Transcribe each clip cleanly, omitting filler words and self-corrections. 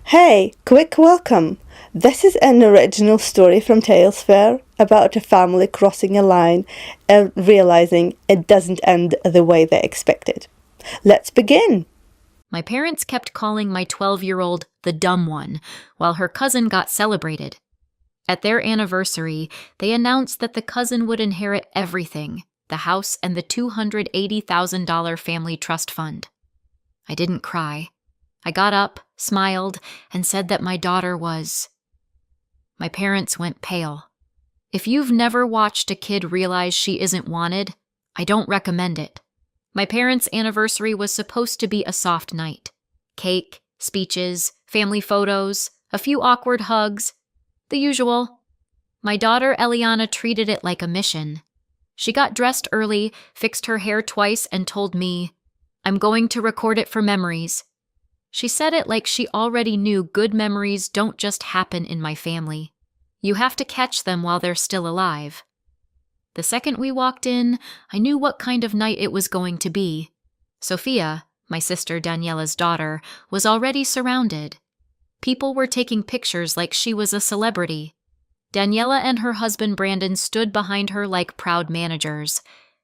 Hey, quick welcome! This is an original story from Tales Fair about a family crossing a line and realizing it doesn't end the way they expected. Let's begin! My parents kept calling my 12-year-old the dumb one, while her cousin got celebrated. At their anniversary, they announced that the cousin would inherit everything, the house and the $280,000 family trust fund. I didn't cry. I got up, smiled, and said that my daughter was... My parents went pale. If you've never watched a kid realize she isn't wanted, I don't recommend it. My parents' anniversary was supposed to be a soft night. Cake, speeches, family photos, a few awkward hugs, the usual. My daughter Eliana treated it like a mission. She got dressed early, fixed her hair twice, and told me, "I'm going to record it for memories." She said it like she already knew good memories don't just happen in my family. You have to catch them while they're still alive. The second we walked in, I knew what kind of night it was going to be. Sophia, my sister Daniela's daughter, was already surrounded. People were taking pictures like she was a celebrity. Daniela and her husband Brandon stood behind her like proud managers.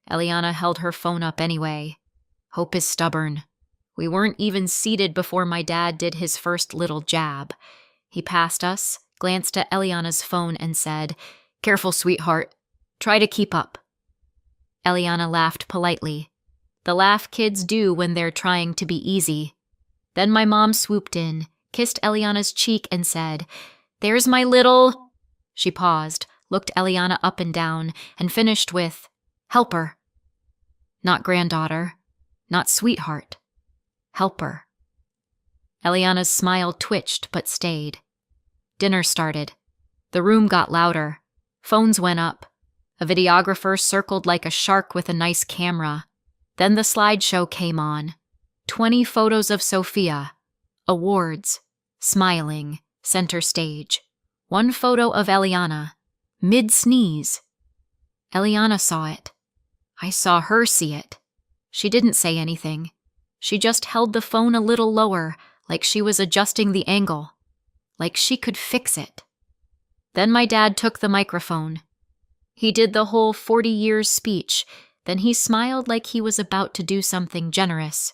Eliana held her phone up anyway. Hope is stubborn. We weren't even seated before my dad did his first little jab. He passed us, glanced at Eliana's phone, and said, "Careful, sweetheart. Try to keep up." Eliana laughed politely. The laugh kids do when they're trying to be easy. Then my mom swooped in, kissed Eliana's cheek, and said, "There's my little..." She paused, looked Eliana up and down, and finished with, "Helper." Not granddaughter, not sweetheart. Helper. Eliana's smile twitched but stayed. Dinner started. The room got louder. Phones went up. A videographer circled like a shark with a nice camera. Then the slideshow came on. 20 photos of Sophia. Awards. Smiling. Center stage. One photo of Eliana. Mid-sneeze. Eliana saw it. I saw her see it. She didn't say anything. She just held the phone a little lower, like she was adjusting the angle. Like she could fix it. Then my dad took the microphone. He did the whole 40 years speech, then he smiled like he was about to do something generous.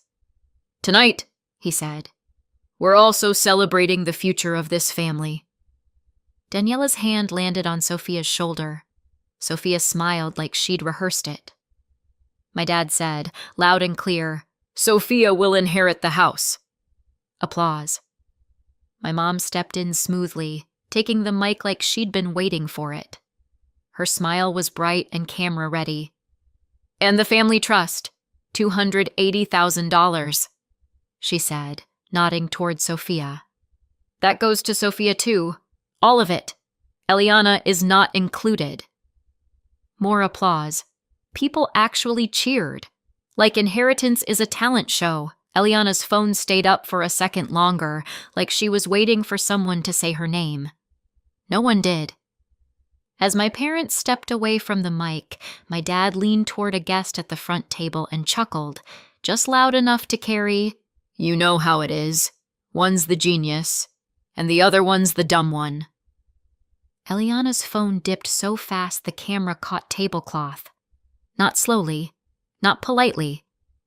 "Tonight," he said, "we're also celebrating the future of this family." Daniela's hand landed on Sophia's shoulder. Sophia smiled like she'd rehearsed it. My dad said, loud and clear, "Sophia will inherit the house." Applause. My mom stepped in smoothly, taking the mic like she'd been waiting for it. Her smile was bright and camera ready. "And the family trust, $280,000, she said, nodding toward Sophia. "That goes to Sophia too. All of it. Eliana is not included." More applause. People actually cheered. Like Inheritance is a talent show, Eliana's phone stayed up for a second longer, like she was waiting for someone to say her name. No one did. As my parents stepped away from the mic, my dad leaned toward a guest at the front table and chuckled, just loud enough to carry, "You know how it is. One's the genius, and the other one's the dumb one." Eliana's phone dipped so fast the camera caught tablecloth. Not slowly, not politely,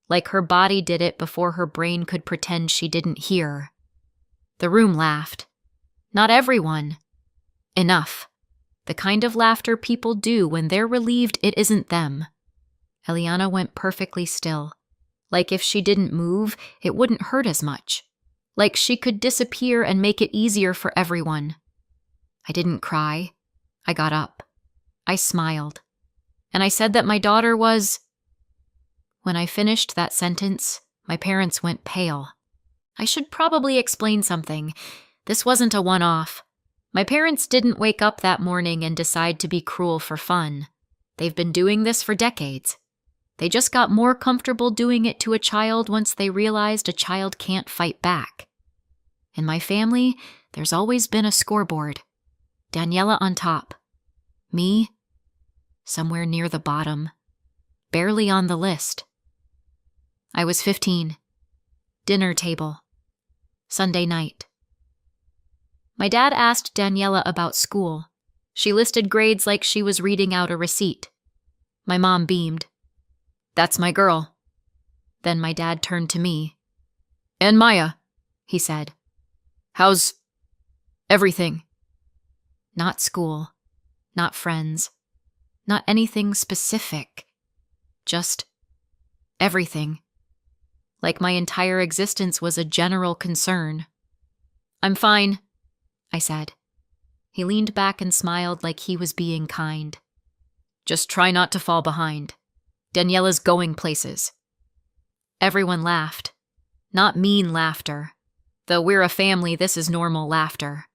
like her body did it before her brain could pretend she didn't hear. The room laughed. Not everyone. Enough. The kind of laughter people do when they're relieved it isn't them. Eliana went perfectly still. Like if she didn't move, it wouldn't hurt as much. Like she could disappear and make it easier for everyone. I didn't cry. I got up. I smiled. And I said that my daughter was... When I finished that sentence, my parents went pale. I should probably explain something. This wasn't a one-off. My parents didn't wake up that morning and decide to be cruel for fun. They've been doing this for decades. They just got more comfortable doing it to a child once they realized a child can't fight back. In my family, there's always been a scoreboard. Daniela on top. Me, somewhere near the bottom. Barely on the list. I was 15. Dinner table. Sunday night. My dad asked Daniela about school. She listed grades like she was reading out a receipt. My mom beamed. "That's my girl." Then my dad turned to me. "And Maya," he said. "How's everything?" Not school, not friends, not anything specific. Just everything. Like my entire existence was a general concern. "I'm fine," I said. He leaned back and smiled like he was being kind. "Just try not to fall behind. Daniela's going places." Everyone laughed. Not mean laughter. Though we're a family, this is normal laughter.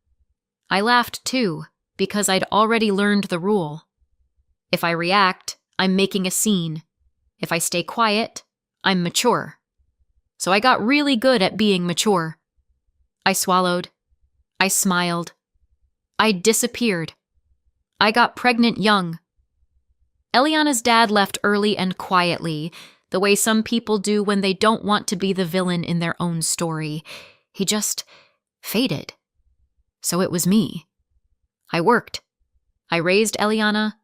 I laughed too, because I'd already learned the rule. If I react, I'm making a scene. If I stay quiet, I'm mature. So I got really good at being mature. I swallowed. I smiled. I disappeared. I got pregnant young. Eliana's dad left early and quietly, the way some people do when they don't want to be the villain in their own story. He just faded. So it was me. I worked. I raised Eliana.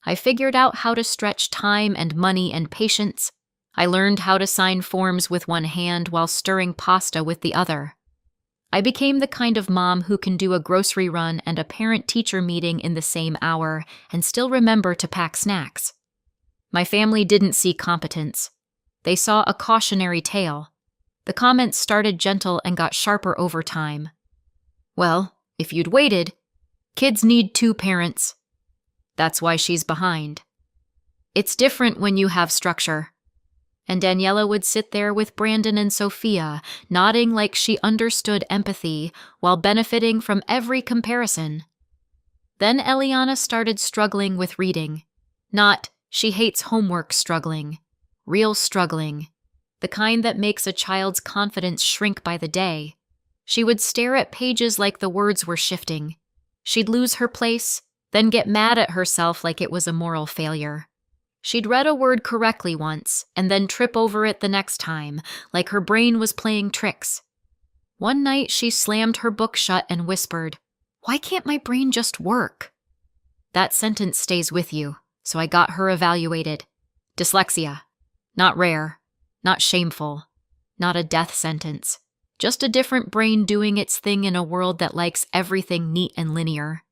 I figured out how to stretch time and money and patience. I learned how to sign forms with one hand while stirring pasta with the other. I became the kind of mom who can do a grocery run and a parent-teacher meeting in the same hour and still remember to pack snacks. My family didn't see competence. They saw a cautionary tale. The comments started gentle and got sharper over time. "Well, if you'd waited, kids need 2 parents. That's why she's behind. It's different when you have structure." And Daniela would sit there with Brandon and Sophia, nodding like she understood empathy while benefiting from every comparison. Then Eliana started struggling with reading. Not, she hates homework struggling. Real struggling. The kind that makes a child's confidence shrink by the day. She would stare at pages like the words were shifting. She'd lose her place, then get mad at herself like it was a moral failure. She'd read a word correctly once, and then trip over it the next time, like her brain was playing tricks. One night she slammed her book shut and whispered, "Why can't my brain just work?" That sentence stays with you, so I got her evaluated. Dyslexia. Not rare, not shameful, not a death sentence. Just a different brain doing its thing in a world that likes everything neat and linear.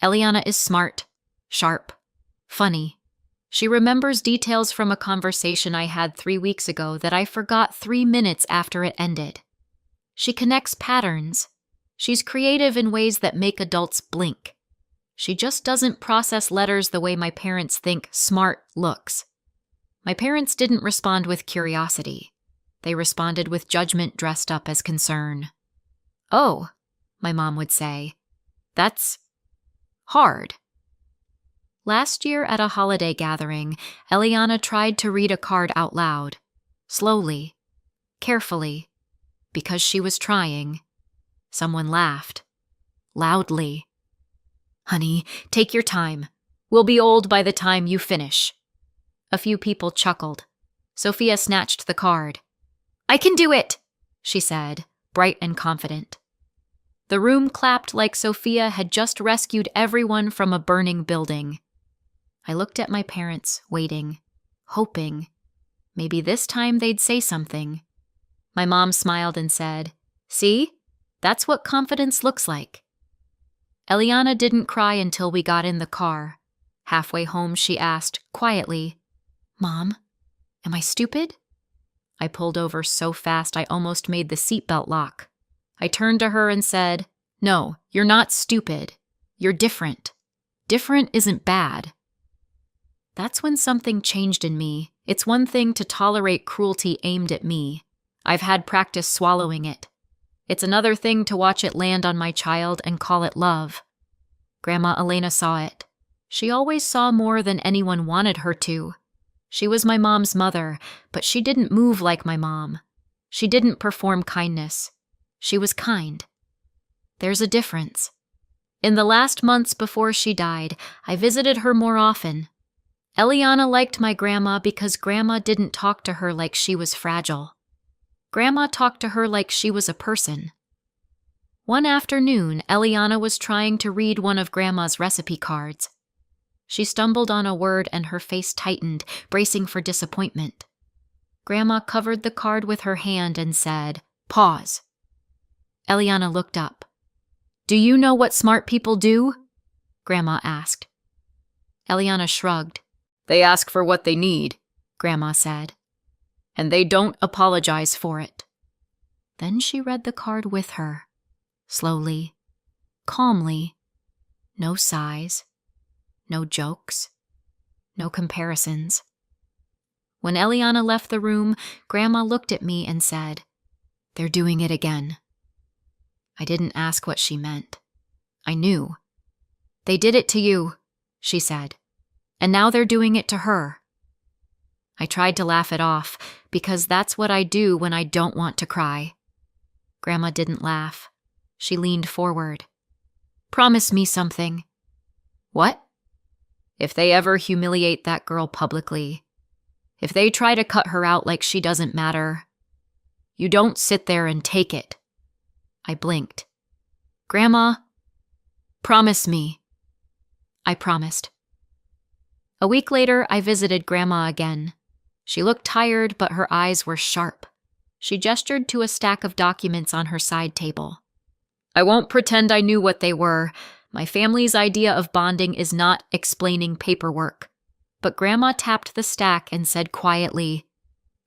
Eliana is smart, sharp, funny. She remembers details from a conversation I had 3 weeks ago that I forgot 3 minutes after it ended. She connects patterns. She's creative in ways that make adults blink. She just doesn't process letters the way my parents think smart looks. My parents didn't respond with curiosity. They responded with judgment dressed up as concern. "Oh," my mom would say, "that's hard." Last year at a holiday gathering, Eliana tried to read a card out loud, slowly, carefully, because she was trying. Someone laughed, loudly. "Honey, take your time. We'll be old by the time you finish." A few people chuckled. Sophia snatched the card. "I can do it," she said, bright and confident. The room clapped like Sophia had just rescued everyone from a burning building. I looked at my parents, waiting, hoping. Maybe this time they'd say something. My mom smiled and said, "See? That's what confidence looks like." Eliana didn't cry until we got in the car. Halfway home, she asked, quietly, "Mom, am I stupid?" I pulled over so fast I almost made the seatbelt lock. I turned to her and said, "No, you're not stupid. You're different. Different isn't bad." That's when something changed in me. It's one thing to tolerate cruelty aimed at me. I've had practice swallowing it. It's another thing to watch it land on my child and call it love. Grandma Elena saw it. She always saw more than anyone wanted her to. She was my mom's mother, but she didn't move like my mom. She didn't perform kindness. She was kind. There's a difference. In the last months before she died, I visited her more often. Eliana liked my grandma because Grandma didn't talk to her like she was fragile. Grandma talked to her like she was a person. One afternoon, Eliana was trying to read one of Grandma's recipe cards. She stumbled on a word and her face tightened, bracing for disappointment. Grandma covered the card with her hand and said, "Pause." Eliana looked up. "Do you know what smart people do?" Grandma asked. Eliana shrugged. "They ask for what they need," Grandma said. "And they don't apologize for it." Then she read the card with her, slowly, calmly. No sighs, no jokes, no comparisons. When Eliana left the room, Grandma looked at me and said, "They're doing it again." I didn't ask what she meant. I knew. "They did it to you," she said, "and now they're doing it to her." I tried to laugh it off, because that's what I do when I don't want to cry. Grandma didn't laugh. She leaned forward. "Promise me something." "What?" "If they ever humiliate that girl publicly, if they try to cut her out like she doesn't matter, you don't sit there and take it." I blinked. "Grandma, promise me." I promised. A week later, I visited Grandma again. She looked tired, but her eyes were sharp. She gestured to a stack of documents on her side table. "I won't pretend I knew what they were. My family's idea of bonding is not explaining paperwork." But Grandma tapped the stack and said quietly,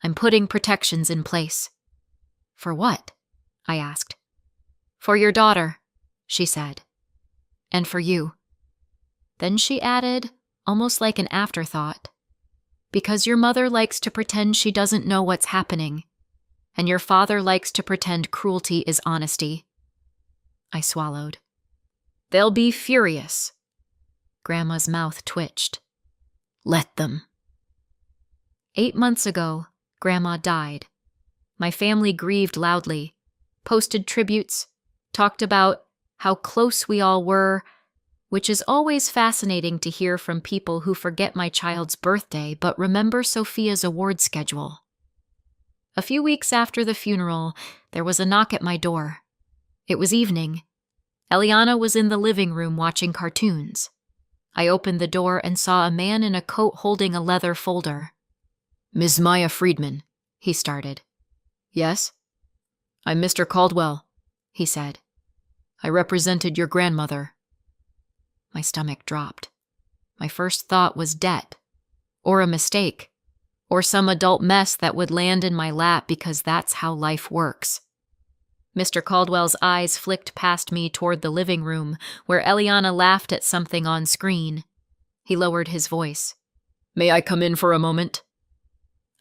"I'm putting protections in place." "For what?" I asked. "For your daughter," she said. "And for you." Then she added, almost like an afterthought, "Because your mother likes to pretend she doesn't know what's happening, and your father likes to pretend cruelty is honesty." I swallowed. "They'll be furious." Grandma's mouth twitched. "Let them." 8 months ago, Grandma died. My family grieved loudly, posted tributes, talked about how close we all were, which is always fascinating to hear from people who forget my child's birthday but remember Sophia's award schedule. A few weeks after the funeral, there was a knock at my door. It was evening. Eliana was in the living room watching cartoons. I opened the door and saw a man in a coat holding a leather folder. "Ms. Maya Friedman," he started. "Yes?" "I'm Mr. Caldwell," he said. "I represented your grandmother." My stomach dropped. My first thought was debt, or a mistake, or some adult mess that would land in my lap because that's how life works. Mr. Caldwell's eyes flicked past me toward the living room, where Eliana laughed at something on screen. He lowered his voice. "May I come in for a moment?"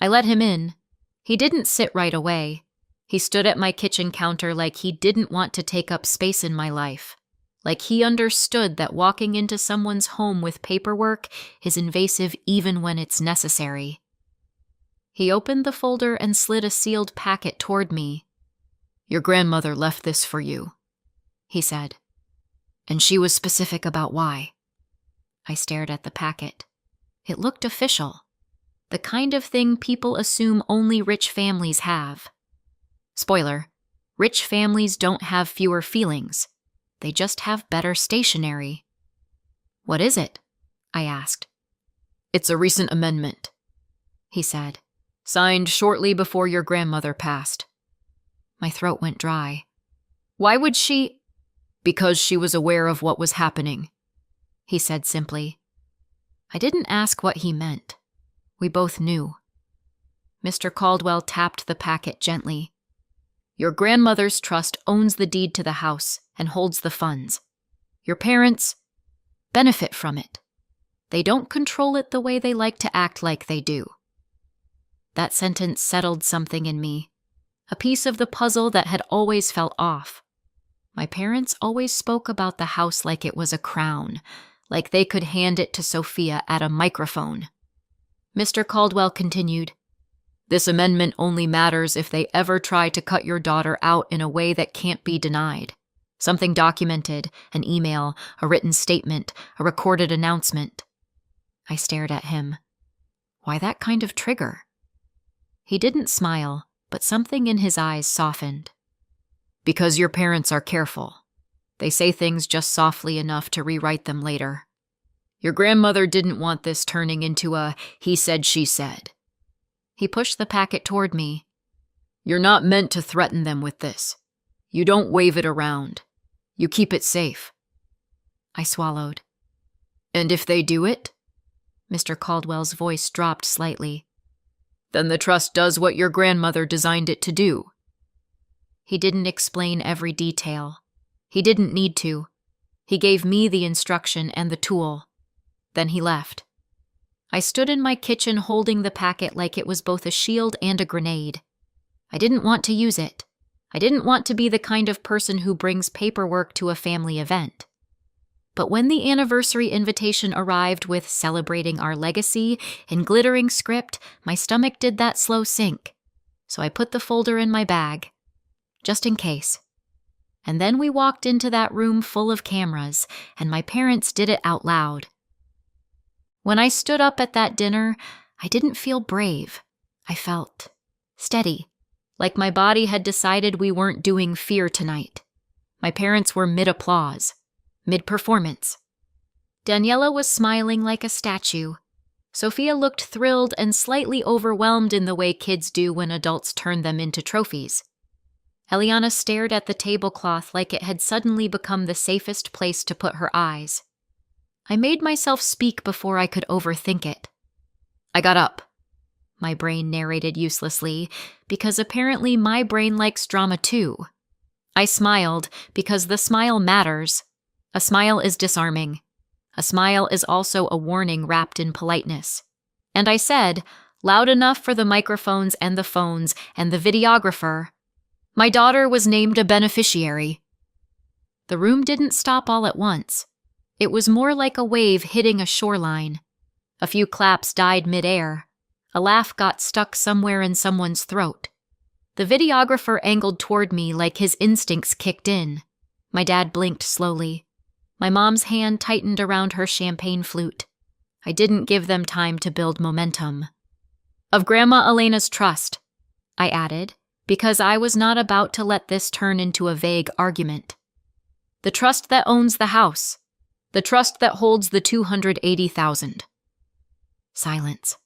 I let him in. He didn't sit right away. He stood at my kitchen counter like he didn't want to take up space in my life, like he understood that walking into someone's home with paperwork is invasive even when it's necessary. He opened the folder and slid a sealed packet toward me. "Your grandmother left this for you," he said. "And she was specific about why." I stared at the packet. It looked official. The kind of thing people assume only rich families have. Spoiler, rich families don't have fewer feelings. They just have better stationery. "What is it?" I asked. "It's a recent amendment," he said. "Signed shortly before your grandmother passed." My throat went dry. "Why would she—" "Because she was aware of what was happening," he said simply. I didn't ask what he meant. We both knew. Mr. Caldwell tapped the packet gently. "Your grandmother's trust owns the deed to the house and holds the funds. Your parents benefit from it. They don't control it the way they like to act like they do." That sentence settled something in me, a piece of the puzzle that had always felt off. My parents always spoke about the house like it was a crown, like they could hand it to Sophia at a microphone. Mr. Caldwell continued, "This amendment only matters if they ever try to cut your daughter out in a way that can't be denied. Something documented, an email, a written statement, a recorded announcement." I stared at him. Why that kind of trigger? He didn't smile, but something in his eyes softened. Because your parents are careful. They say things just softly enough to rewrite them later. Your grandmother didn't want this turning into a he said, she said. He pushed the packet toward me. You're not meant to threaten them with this. You don't wave it around. You keep it safe. I swallowed. And if they do it? Mr. Caldwell's voice dropped slightly. Then the trust does what your grandmother designed it to do. He didn't explain every detail. He didn't need to. He gave me the instruction and the tool. Then he left. I stood in my kitchen holding the packet like it was both a shield and a grenade. I didn't want to use it. I didn't want to be the kind of person who brings paperwork to a family event. But when the anniversary invitation arrived with celebrating our legacy in glittering script, my stomach did that slow sink. So I put the folder in my bag, just in case. And then we walked into that room full of cameras, and my parents did it out loud. When I stood up at that dinner, I didn't feel brave. I felt steady, like my body had decided we weren't doing fear tonight. My parents were mid-applause, mid-performance. Daniela was smiling like a statue. Sophia looked thrilled and slightly overwhelmed in the way kids do when adults turn them into trophies. Eliana stared at the tablecloth like it had suddenly become the safest place to put her eyes. I made myself speak before I could overthink it. I got up. My brain narrated uselessly, because apparently my brain likes drama too. I smiled, because the smile matters. A smile is disarming. A smile is also a warning wrapped in politeness. And I said, loud enough for the microphones and the phones and the videographer, my daughter was named a beneficiary. The room didn't stop all at once. It was more like a wave hitting a shoreline. A few claps died midair. A laugh got stuck somewhere in someone's throat. The videographer angled toward me like his instincts kicked in. My dad blinked slowly. My mom's hand tightened around her champagne flute. I didn't give them time to build momentum. Of Grandma Elena's trust, I added, because I was not about to let this turn into a vague argument. The trust that owns the house. The trust that holds the $280,000. Silence.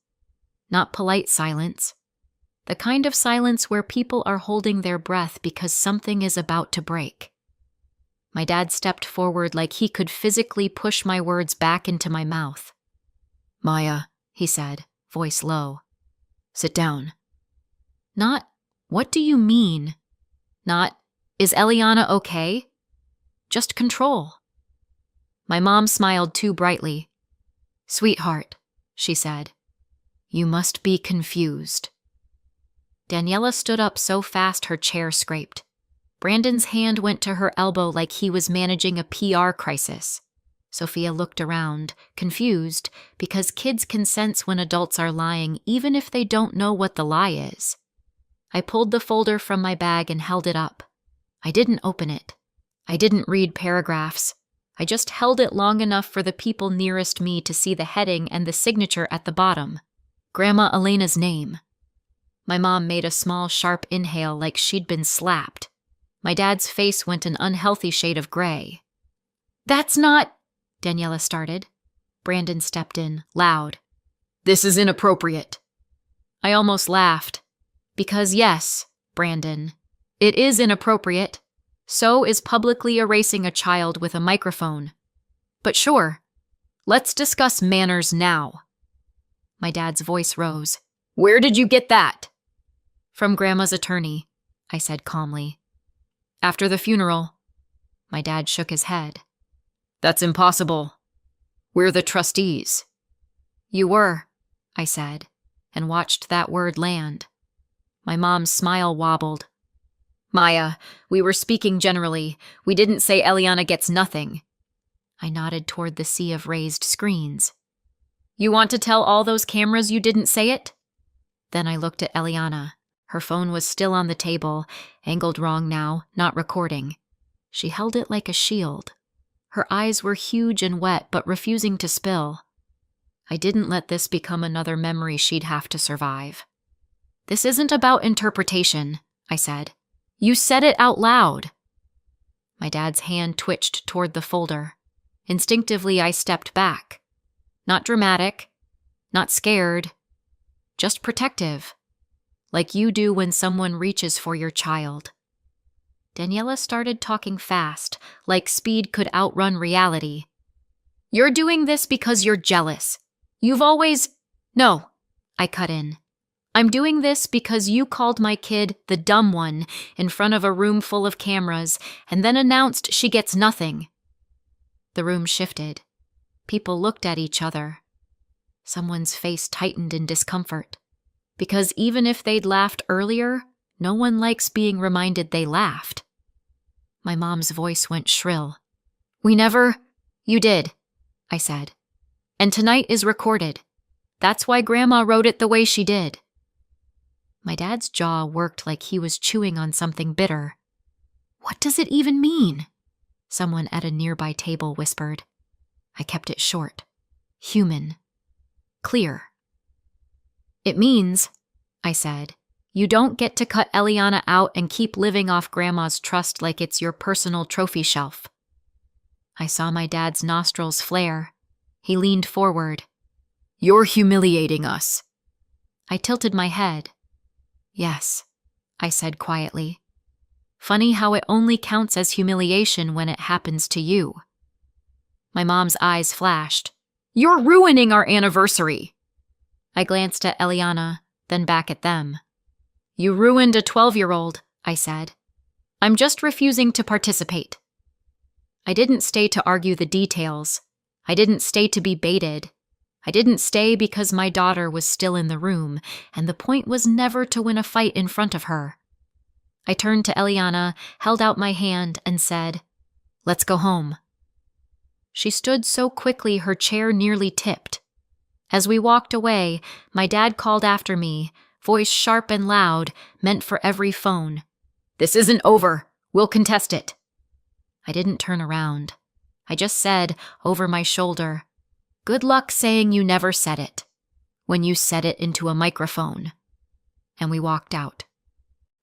Not polite silence. The kind of silence where people are holding their breath because something is about to break. My dad stepped forward like he could physically push my words back into my mouth. Maya, he said, voice low. Sit down. Not, what do you mean? Not, is Eliana okay? Just control. My mom smiled too brightly. Sweetheart, she said, you must be confused. Daniela stood up so fast her chair scraped. Brandon's hand went to her elbow like he was managing a PR crisis. Sophia looked around, confused, because kids can sense when adults are lying even if they don't know what the lie is. I pulled the folder from my bag and held it up. I didn't open it. I didn't read paragraphs. I just held it long enough for the people nearest me to see the heading and the signature at the bottom. Grandma Elena's name. My mom made a small, sharp inhale like she'd been slapped. My dad's face went an unhealthy shade of gray. That's not... Daniela started. Brandon stepped in, loud. This is inappropriate. I almost laughed. Because yes, Brandon, it is inappropriate. So is publicly erasing a child with a microphone. But sure, let's discuss manners now. My dad's voice rose. Where did you get that? From Grandma's attorney, I said calmly. After the funeral. My dad shook his head. That's impossible. We're the trustees. You were, I said, and watched that word land. My mom's smile wobbled. Maya, we were speaking generally. We didn't say Eliana gets nothing. I nodded toward the sea of raised screens. You want to tell all those cameras you didn't say it? Then I looked at Eliana. Her phone was still on the table, angled wrong now, not recording. She held it like a shield. Her eyes were huge and wet, but refusing to spill. I didn't let this become another memory she'd have to survive. This isn't about interpretation, I said. You said it out loud. My dad's hand twitched toward the folder. Instinctively, I stepped back. Not dramatic, not scared, just protective, like you do when someone reaches for your child. Daniela started talking fast, like speed could outrun reality. You're doing this because you're jealous. You've always... No, I cut in. I'm doing this because you called my kid the dumb one in front of a room full of cameras and then announced she gets nothing. The room shifted. People looked at each other. Someone's face tightened in discomfort. Because even if they'd laughed earlier, no one likes being reminded they laughed. My mom's voice went shrill. We never... You did, I said. And tonight is recorded. That's why Grandma wrote it the way she did. My dad's jaw worked like he was chewing on something bitter. What does it even mean? Someone at a nearby table whispered. I kept it short. Human. Clear. It means, I said, you don't get to cut Eliana out and keep living off Grandma's trust like it's your personal trophy shelf. I saw my dad's nostrils flare. He leaned forward. You're humiliating us. I tilted my head. Yes, I said quietly. Funny how it only counts as humiliation when it happens to you. My mom's eyes flashed. You're ruining our anniversary. I glanced at Eliana, then back at them. You ruined a 12-year-old, I said. I'm just refusing to participate. I didn't stay to argue the details. I didn't stay to be baited. I didn't stay because my daughter was still in the room, and the point was never to win a fight in front of her. I turned to Eliana, held out my hand, and said, Let's go home. She stood so quickly her chair nearly tipped. As we walked away, my dad called after me, voice sharp and loud, meant for every phone. This isn't over. We'll contest it. I didn't turn around. I just said, over my shoulder, Good luck saying you never said it, when you said it into a microphone. And we walked out.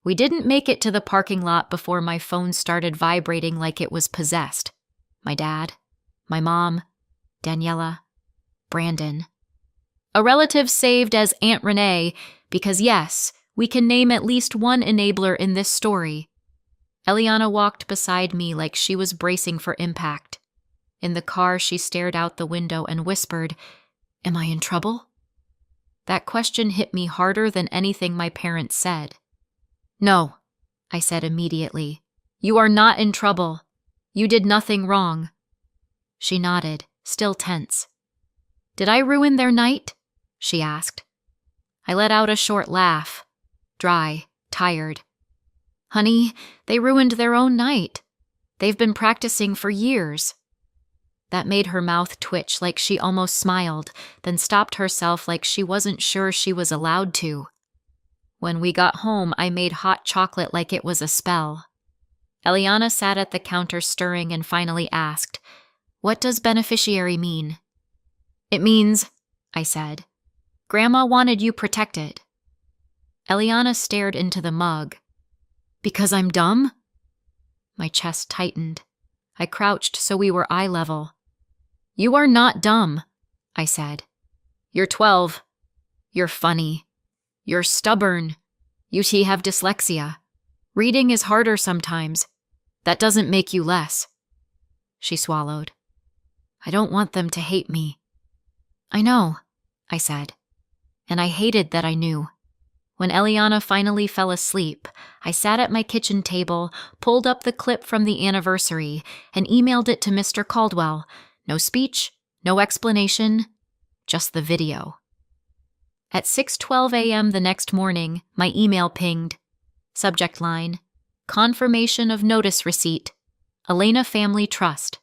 We didn't make it to the parking lot before my phone started vibrating like it was possessed. My dad, my mom, Daniela, Brandon. A relative saved as Aunt Renee, because yes, we can name at least one enabler in this story. Eliana walked beside me like she was bracing for impact. In the car, she stared out the window and whispered, Am I in trouble? That question hit me harder than anything my parents said. No, I said immediately. You are not in trouble. You did nothing wrong. She nodded, still tense. Did I ruin their night? She asked. I let out a short laugh, dry, tired. Honey, they ruined their own night. They've been practicing for years. That made her mouth twitch like she almost smiled, then stopped herself like she wasn't sure she was allowed to. When we got home, I made hot chocolate like it was a spell. Eliana sat at the counter stirring and finally asked, What does beneficiary mean? It means, I said, Grandma wanted you protected. Eliana stared into the mug. Because I'm dumb? My chest tightened. I crouched so we were eye level. You are not dumb, I said. You're 12. You're funny. You're stubborn. You have dyslexia. Reading is harder sometimes. That doesn't make you less. She swallowed. I don't want them to hate me. I know, I said. And I hated that I knew. When Eliana finally fell asleep, I sat at my kitchen table, pulled up the clip from the anniversary, and emailed it to Mr. Caldwell. No speech, no explanation, just the video. At 6:12 a.m. the next morning, my email pinged. Subject line, Confirmation of notice receipt. Elena Family Trust.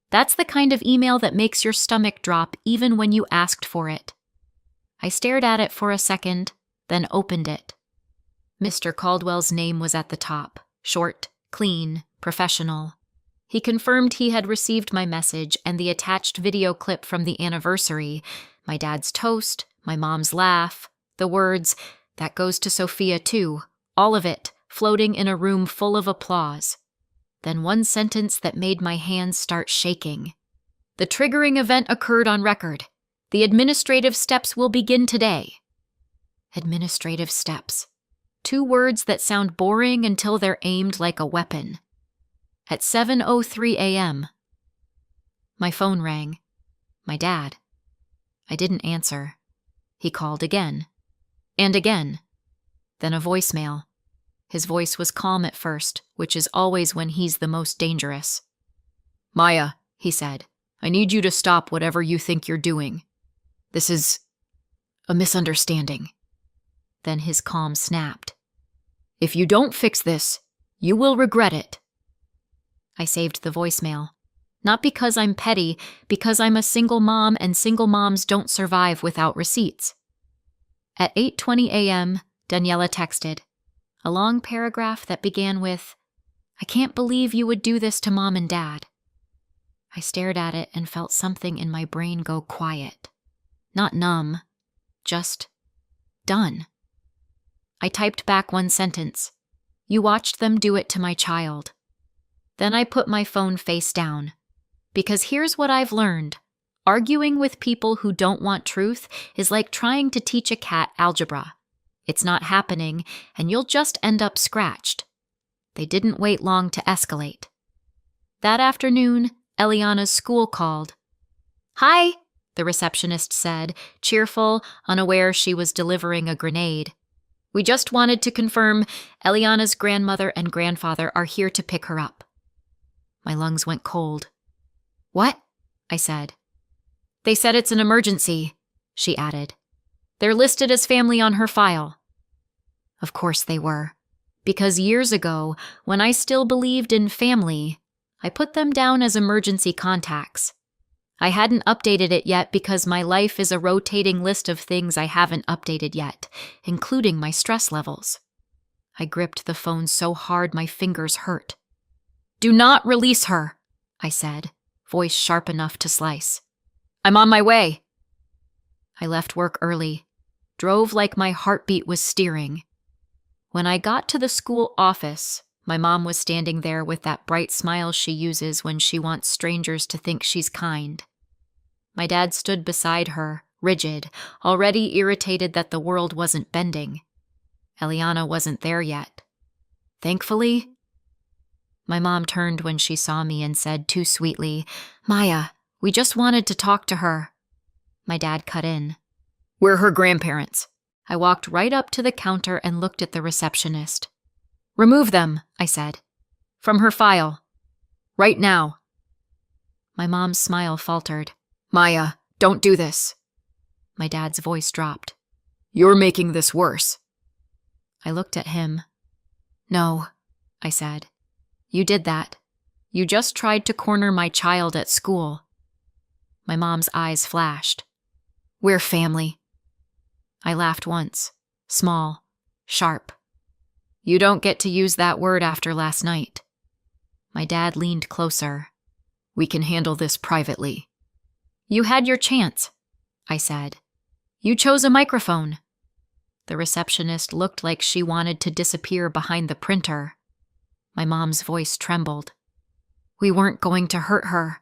That's the kind of email that makes your stomach drop even when you asked for it. I stared at it for a second, then opened it. Mr. Caldwell's name was at the top, short, clean, professional. He confirmed he had received my message and the attached video clip from the anniversary, my dad's toast, my mom's laugh, the words, That goes to Sophia too, all of it, floating in a room full of applause. then one sentence that made my hands start shaking. The triggering event occurred on record. The administrative steps will begin today. Administrative steps. 2 words that sound boring until they're aimed like a weapon. At 7:03 a.m. My phone rang. My dad. I didn't answer. He called again. And again. Then a voicemail. His voice was calm at first, which is always when he's the most dangerous. "Maya," he said, "I need you to stop whatever you think you're doing. This is a misunderstanding." Then his calm snapped. "If you don't fix this, you will regret it." I saved the voicemail. Not because I'm petty, because I'm a single mom and single moms don't survive without receipts. At 8:20 a.m., Daniela texted, a long paragraph that began with, "I can't believe you would do this to Mom and Dad." I stared at it and felt something in my brain go quiet. Not numb, just done. I typed back one sentence. "You watched them do it to my child." Then I put my phone face down. Because here's what I've learned. Arguing with people who don't want truth is like trying to teach a cat algebra. It's not happening, and you'll just end up scratched. They didn't wait long to escalate. That afternoon, Eliana's school called. "Hi," the receptionist said, cheerful, unaware she was delivering a grenade. "We just wanted to confirm Eliana's grandmother and grandfather are here to pick her up." My lungs went cold. "What?" I said. "They said it's an emergency," she added. "They're listed as family on her file." Of course they were. Because years ago, when I still believed in family, I put them down as emergency contacts. I hadn't updated it yet because my life is a rotating list of things I haven't updated yet, including my stress levels. I gripped the phone so hard my fingers hurt. "Do not release her," I said, voice sharp enough to slice. "I'm on my way." I left work early, drove like my heartbeat was steering. When I got to the school office, my mom was standing there with that bright smile she uses when she wants strangers to think she's kind. My dad stood beside her, rigid, already irritated that the world wasn't bending. Eliana wasn't there yet. Thankfully. My mom turned when she saw me and said too sweetly, "Maya, we just wanted to talk to her." My dad cut in. "We're her grandparents." I walked right up to the counter and looked at the receptionist. "Remove them," I said. "From her file. Right now." My mom's smile faltered. "Maya, don't do this." My dad's voice dropped. "You're making this worse." I looked at him. "No," I said. "You did that. You just tried to corner my child at school." My mom's eyes flashed. "We're family." I laughed once, small, sharp. "You don't get to use that word after last night." My dad leaned closer. "We can handle this privately." "You had your chance," I said. "You chose a microphone." The receptionist looked like she wanted to disappear behind the printer. My mom's voice trembled. "We weren't going to hurt her."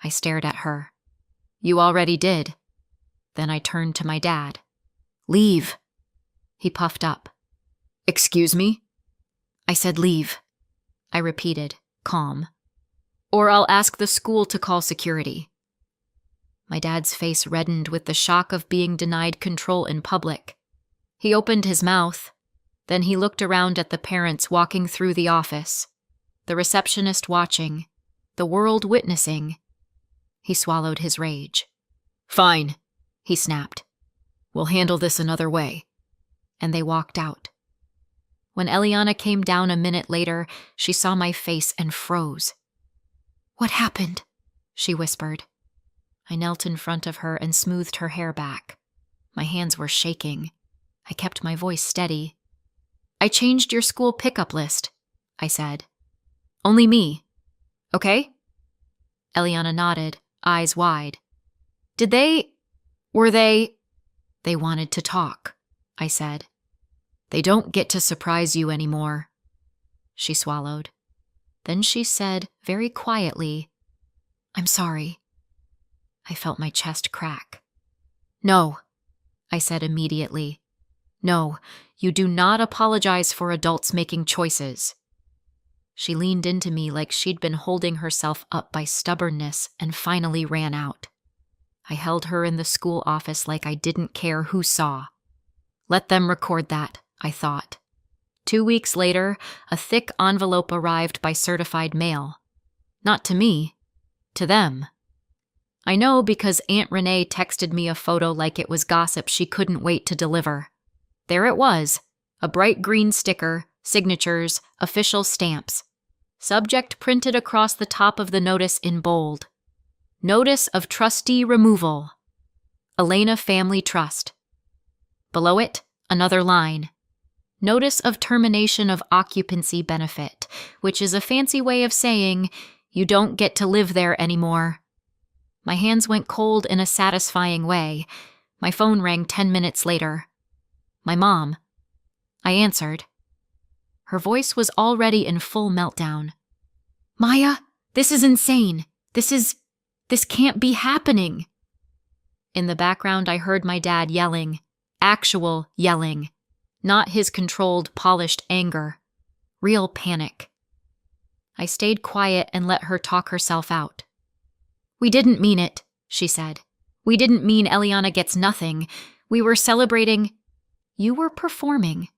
I stared at her. "You already did." Then I turned to my dad. "Leave." He puffed up. "Excuse me?" I said leave. I repeated, calm. "Or I'll ask the school to call security." My dad's face reddened with the shock of being denied control in public. He opened his mouth. Then he looked around at the parents walking through the office, the receptionist watching, the world witnessing. He swallowed his rage. "Fine," he snapped. "We'll handle this another way." And they walked out. When Eliana came down a minute later, she saw my face and froze. "What happened?" she whispered. I knelt in front of her and smoothed her hair back. My hands were shaking. I kept my voice steady. "I changed your school pickup list," I said. "Only me. Okay?" Eliana nodded, eyes wide. Were they? "They wanted to talk," I said. "They don't get to surprise you anymore." She swallowed. Then she said very quietly, "I'm sorry." I felt my chest crack. "No," I said immediately. "No, you do not apologize for adults making choices." She leaned into me like she'd been holding herself up by stubbornness and finally ran out. I held her in the school office like I didn't care who saw. Let them record that, I thought. 2 weeks later, a thick envelope arrived by certified mail. Not to me, to them. I know because Aunt Renee texted me a photo like it was gossip she couldn't wait to deliver. There it was, a bright green sticker, signatures, official stamps. Subject printed across the top of the notice in bold. Notice of trustee removal. Elena Family Trust. Below it, another line. Notice of termination of occupancy benefit, which is a fancy way of saying you don't get to live there anymore. My hands went cold in a satisfying way. My phone rang 10 minutes later. My mom. I answered. Her voice was already in full meltdown. "Maya, this is insane. This can't be happening." In the background, I heard my dad yelling, actual yelling, not his controlled, polished anger, real panic. I stayed quiet and let her talk herself out. "We didn't mean it," she said. "We didn't mean Eliana gets nothing. We were celebrating—" "You were performing,"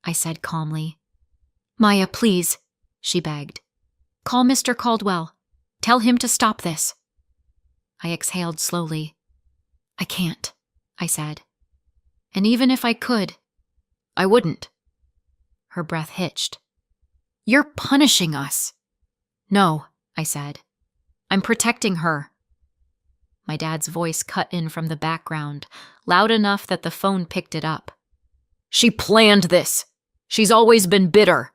I said calmly. "Maya, please," she begged. "Call Mr. Caldwell. Tell him to stop this." I exhaled slowly. "I can't," I said. "And even if I could, I wouldn't." Her breath hitched. "You're punishing us." "No," I said. "I'm protecting her." My dad's voice cut in from the background, loud enough that the phone picked it up. "She planned this. She's always been bitter."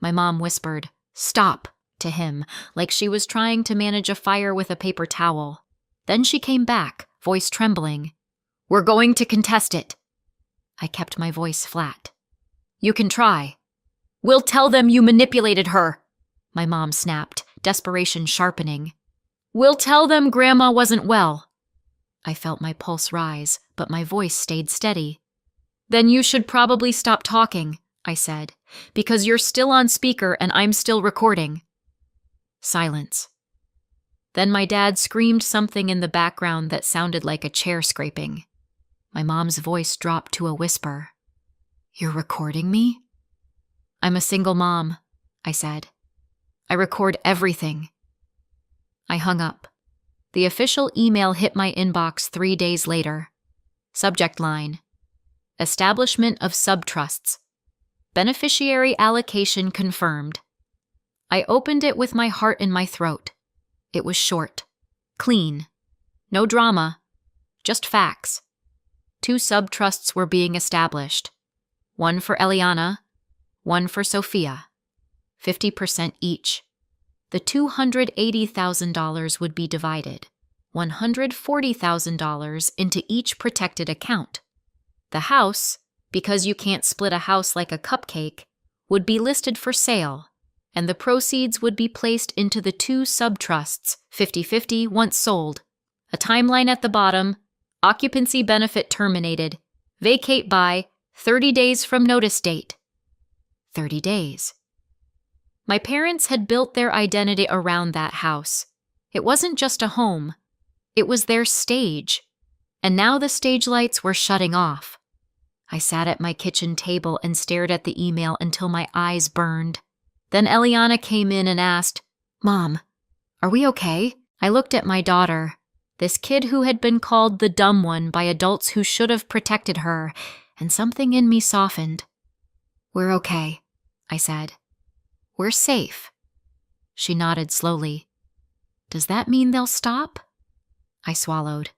My mom whispered, "Stop," to him, like she was trying to manage a fire with a paper towel. Then she came back, voice trembling. "We're going to contest it." I kept my voice flat. "You can try." "We'll tell them you manipulated her," my mom snapped, desperation sharpening. "We'll tell them Grandma wasn't well." I felt my pulse rise, but my voice stayed steady. "Then you should probably stop talking," I said, "because you're still on speaker and I'm still recording." Silence. Then my dad screamed something in the background that sounded like a chair scraping. My mom's voice dropped to a whisper. "You're recording me?" "I'm a single mom," I said. "I record everything." I hung up. The official email hit my inbox 3 days later. Subject line: Establishment of subtrusts. Beneficiary allocation confirmed. I opened it with my heart in my throat. It was short, clean, no drama, just facts. 2 subtrusts were being established. One for Eliana, one for Sophia. 50% each. The $280,000 would be divided, $140,000 into each protected account. The house, because you can't split a house like a cupcake, would be listed for sale, and the proceeds would be placed into the 2 subtrusts, 50-50 once sold. A timeline at the bottom: occupancy benefit terminated. Vacate by 30 days from notice date. 30 days. My parents had built their identity around that house. It wasn't just a home. It was their stage. And now the stage lights were shutting off. I sat at my kitchen table and stared at the email until my eyes burned. Then Eliana came in and asked, "Mom, are we okay?" I looked at my daughter, this kid who had been called the dumb one by adults who should have protected her, and something in me softened. "We're okay," I said. "We're safe." She nodded slowly. "Does that mean they'll stop?" I swallowed.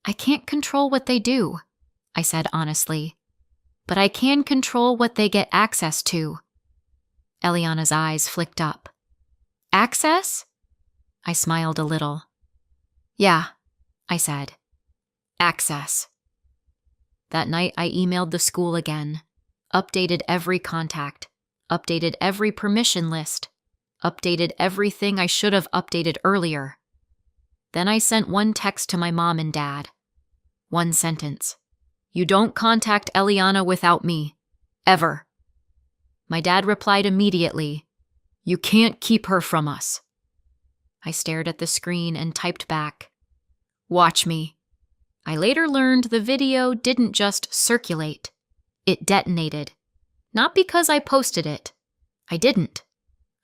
"I can't control what they do," I said honestly. "But I can control what they get access to." Eliana's eyes flicked up. "Access?" I smiled a little. "Yeah," I said. "Access." That night I emailed the school again, updated every contact, updated every permission list, updated everything I should have updated earlier. Then I sent one text to my mom and dad. One sentence. You don't contact Eliana without me. Ever. My dad replied immediately, You can't keep her from us. I stared at the screen and typed back, Watch me. I later learned the video didn't just circulate. It detonated. Not because I posted it. I didn't.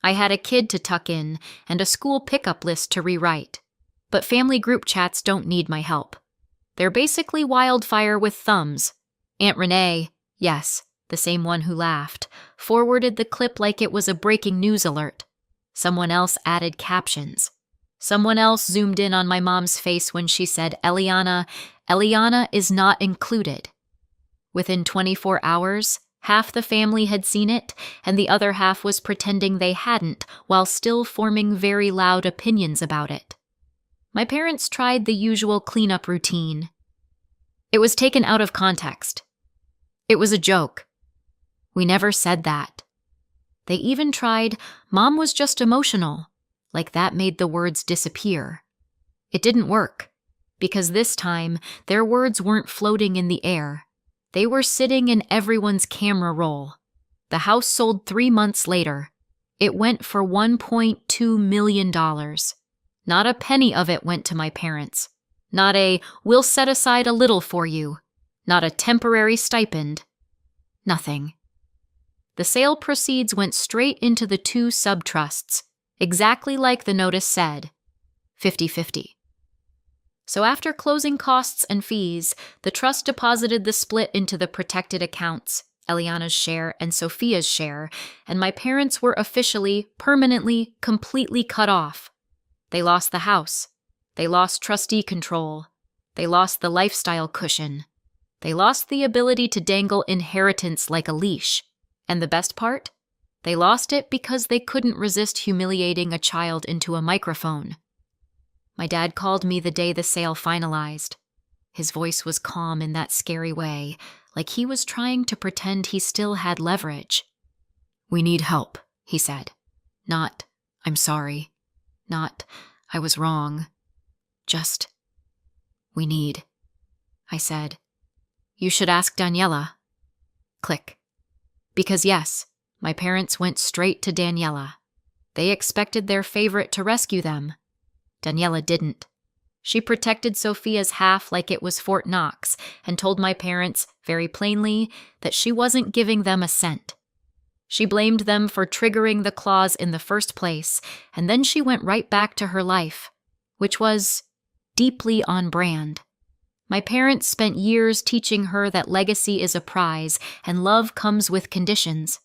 I had a kid to tuck in and a school pickup list to rewrite. But family group chats don't need my help. They're basically wildfire with thumbs. Aunt Renee, yes, the same one who laughed, forwarded the clip like it was a breaking news alert. Someone else added captions. Someone else zoomed in on my mom's face when she said, Eliana is not included. Within 24 hours, half the family had seen it, and the other half was pretending they hadn't, while still forming very loud opinions about it. My parents tried the usual cleanup routine. It was taken out of context. It was a joke. We never said that. They even tried, Mom was just emotional, like that made the words disappear. It didn't work, because this time, their words weren't floating in the air. They were sitting in everyone's camera roll. The house sold 3 months later. It went for $1.2 million. Not a penny of it went to my parents. Not a, we'll set aside a little for you. Not a temporary stipend. Nothing. The sale proceeds went straight into the 2 sub-trusts, exactly like the notice said, 50-50. So after closing costs and fees, the trust deposited the split into the protected accounts, Eliana's share and Sophia's share, and my parents were officially, permanently, completely cut off. They lost the house. They lost trustee control. They lost the lifestyle cushion. They lost the ability to dangle inheritance like a leash. And the best part? They lost it because they couldn't resist humiliating a child into a microphone. My dad called me the day the sale finalized. His voice was calm in that scary way, like he was trying to pretend he still had leverage. We need help, he said. Not, I'm sorry. Not, I was wrong. Just, we need. I said, You should ask Daniela. Click. Because yes, my parents went straight to Daniela. They expected their favorite to rescue them. Daniela didn't. She protected Sophia's half like it was Fort Knox and told my parents, very plainly, that she wasn't giving them a cent. She blamed them for triggering the clause in the first place, and then she went right back to her life, which was deeply on brand. My parents spent years teaching her that legacy is a prize and love comes with conditions.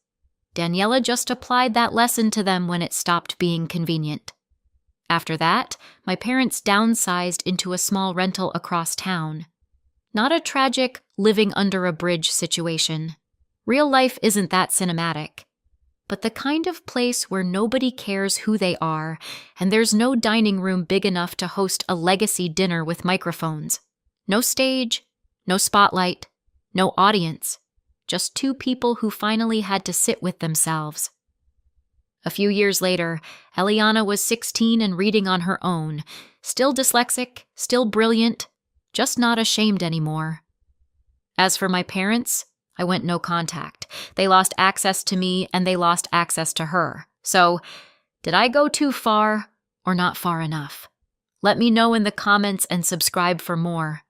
Daniela just applied that lesson to them when it stopped being convenient. After that, my parents downsized into a small rental across town. Not a tragic, living under a bridge situation. Real life isn't that cinematic. But the kind of place where nobody cares who they are, and there's no dining room big enough to host a legacy dinner with microphones. No stage, no spotlight, no audience. Just 2 people who finally had to sit with themselves. A few years later, Eliana was 16 and reading on her own, still dyslexic, still brilliant, just not ashamed anymore. As for my parents, I went no contact. They lost access to me and they lost access to her. So, did I go too far or not far enough? Let me know in the comments and subscribe for more.